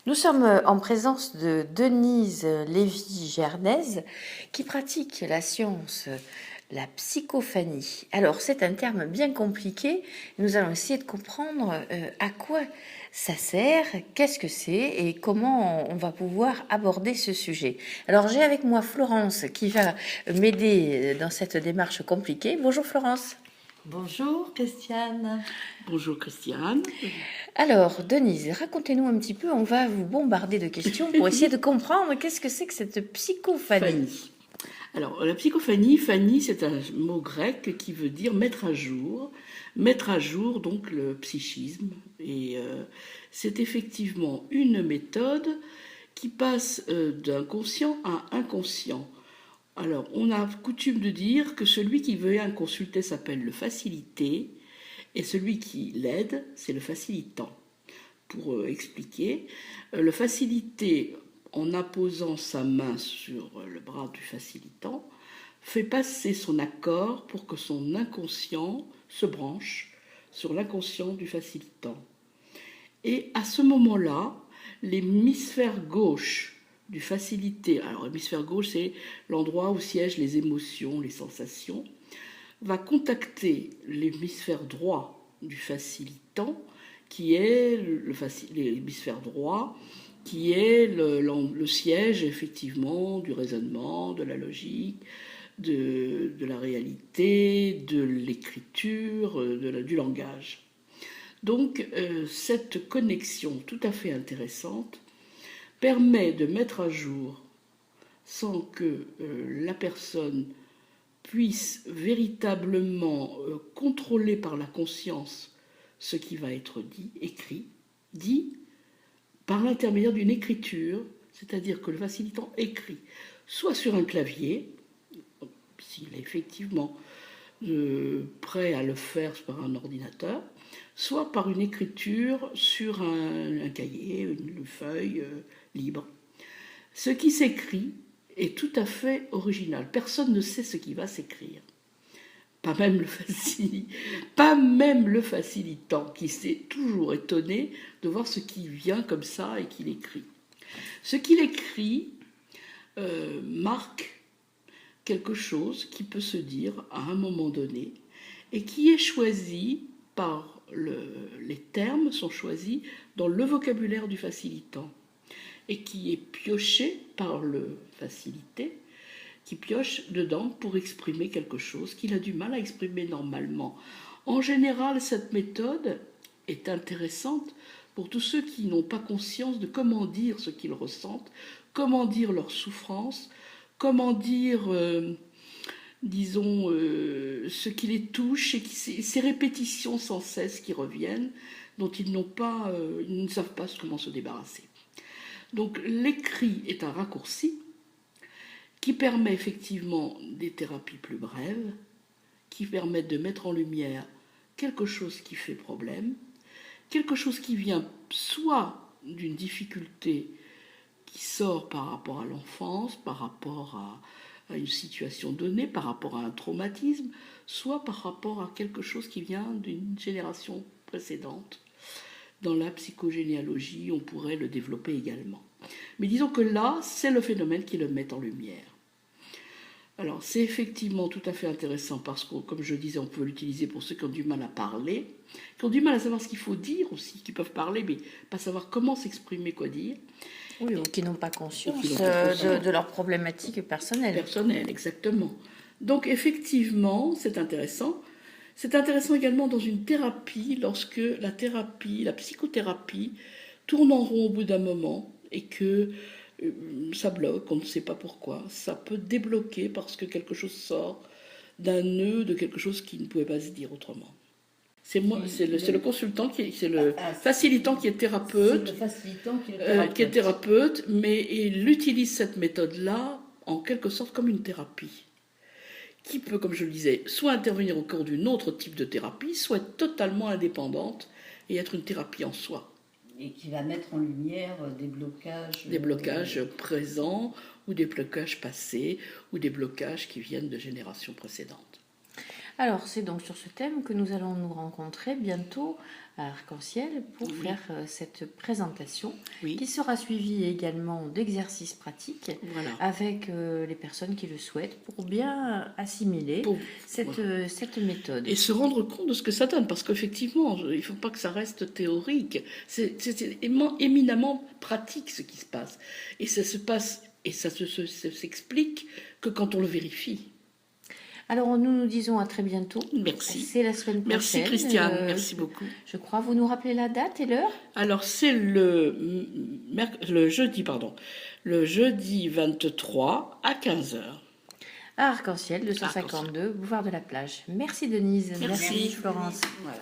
Nous sommes en présence de Denise Lévy-Gernaise qui pratique la science, la psychophanie. Alors c'est un terme bien compliqué, nous allons essayer de comprendre à quoi ça sert, qu'est-ce que c'est et comment on va pouvoir aborder ce sujet. Alors j'ai avec moi Florence qui va m'aider dans cette démarche compliquée. Bonjour Florence. Bonjour Christiane. Bonjour Christiane. Alors, Denise, racontez-nous un petit peu, on va vous bombarder de questions pour essayer de comprendre qu'est-ce que c'est que cette psychophanie. Fanny. Alors, la psychophanie, Fanny, c'est un mot grec qui veut dire mettre à jour. Mettre à jour, donc, le psychisme. Et c'est effectivement une méthode qui passe d'un conscient à inconscient. Alors, on a coutume de dire que celui qui veut un consulter s'appelle le facilité, et celui qui l'aide, c'est le facilitant. Pour expliquer, le facilité, en apposant sa main sur le bras du facilitant, fait passer son accord pour que son inconscient se branche sur l'inconscient du facilitant. Et à ce moment-là, l'hémisphère gauche du facilité, alors l'hémisphère gauche c'est l'endroit où siègent les émotions, les sensations, va contacter l'hémisphère droit du facilitant, qui est l'hémisphère droit, qui est le siège effectivement du raisonnement, de la logique, de la réalité, de l'écriture, du langage. Donc cette connexion tout à fait intéressante permet de mettre à jour, sans que la personne puisse véritablement contrôler par la conscience ce qui va être dit, écrit, dit par l'intermédiaire d'une écriture, c'est-à-dire que le facilitant écrit soit sur un clavier, s'il est effectivement prêt à le faire par un ordinateur, soit par une écriture sur un cahier, une feuille libre. Ce qui s'écrit est tout à fait original. Personne ne sait ce qui va s'écrire. Pas même le facilitant, qui s'est toujours étonné de voir ce qui vient comme ça et qu'il écrit. Ce qu'il écrit marque quelque chose qui peut se dire à un moment donné et qui est choisi par les termes sont choisis dans le vocabulaire du facilitant et qui est pioché par le facilité, qui pioche dedans pour exprimer quelque chose qu'il a du mal à exprimer normalement. En général, cette méthode est intéressante pour tous ceux qui n'ont pas conscience de comment dire ce qu'ils ressentent, comment dire leur souffrance, comment dire, ce qui les touche, et ces répétitions sans cesse qui reviennent, dont ils ne savent pas comment se débarrasser. Donc l'écrit est un raccourci qui permet effectivement des thérapies plus brèves, qui permettent de mettre en lumière quelque chose qui fait problème, quelque chose qui vient soit d'une difficulté qui sort par rapport à l'enfance, par rapport à une situation donnée, par rapport à un traumatisme, soit par rapport à quelque chose qui vient d'une génération précédente. Dans la psychogénéalogie, on pourrait le développer également. Mais disons que là, c'est le phénomène qui le met en lumière. Alors, c'est effectivement tout à fait intéressant parce que, comme je disais, on peut l'utiliser pour ceux qui ont du mal à parler, qui ont du mal à savoir ce qu'il faut dire aussi, qui peuvent parler, mais pas savoir comment s'exprimer, quoi dire. Oui, ou qui n'ont pas conscience de leurs problématiques personnelles. Personnelles, exactement. Donc, effectivement, c'est intéressant. C'est intéressant également dans une thérapie, lorsque la psychothérapie, tourne en rond au bout d'un moment et que ça bloque, on ne sait pas pourquoi. Ça peut débloquer parce que quelque chose sort d'un nœud, de quelque chose qui ne pouvait pas se dire autrement. C'est le consultant, c'est le facilitant qui est thérapeute. C'est le facilitant qui est thérapeute, mais il utilise cette méthode-là en quelque sorte comme une thérapie, qui peut, comme je le disais, soit intervenir au cours d'un autre type de thérapie, soit être totalement indépendante et être une thérapie en soi. Et qui va mettre en lumière des blocages. Des blocages présents, ou des blocages passés, ou des blocages qui viennent de générations précédentes. Alors, c'est donc sur ce thème que nous allons nous rencontrer bientôt à Arc-en-Ciel pour faire cette présentation qui sera suivie également d'exercices pratiques avec les personnes qui le souhaitent pour bien assimiler cette méthode. Et se rendre compte de ce que ça donne, parce qu'effectivement, il ne faut pas que ça reste théorique. C'est éminemment pratique ce qui se passe. Et ça se passe, et ça s'explique que quand on le vérifie. Alors, nous disons à très bientôt. Merci. C'est la semaine prochaine. Merci, Christiane. Merci beaucoup. Je crois. Vous nous rappelez la date et l'heure? Alors, c'est le jeudi 23 à 15h. À Arc-en-Ciel, 252, boulevard de la Plage. Merci, Denise. Merci Florence. Voilà.